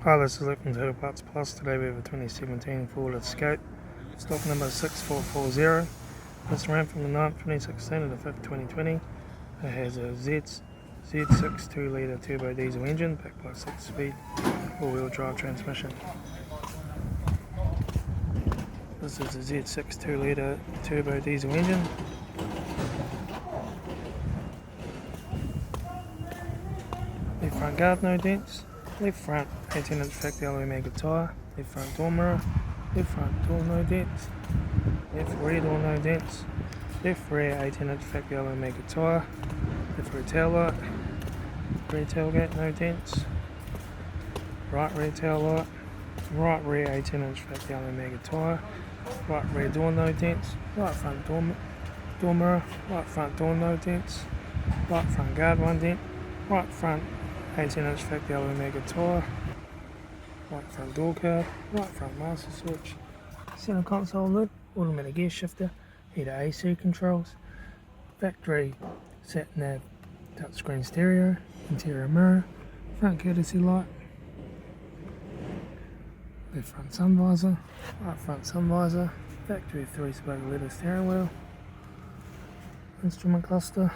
Hi, this is Luke from Total Parts Plus. Today we have a 2017 Ford Escape, stock number 6440. This ran from the 9th 2016 to the 5th 2020. It has a Z6 2-litre turbo diesel engine backed by 6-speed all-wheel drive transmission. This is a Z6 2-litre turbo diesel engine. Left front guard, no dents. Left front 18-inch factory alloy mega tyre. Left front door mirror. Left front door, no dents. Left rear door, no dents. Left rear 18-inch factory alloy mega tyre. Left rear tail light. Rear tailgate, no dents. Right rear tail light. Right rear 18-inch factory alloy mega tyre. Right rear door, no dents. Right front door mirror. Right front door, no dents. Right front guard, one dent. Right front 18-inch factory alloy mega tyre. Right front door card. Right front master switch. Center console lid. Automatic gear shifter. Heater AC controls. Factory sat nav touchscreen stereo. Interior mirror. Front courtesy light. Left front sun visor. Right front sun visor. Factory 3-spoke leather steering wheel. Instrument cluster.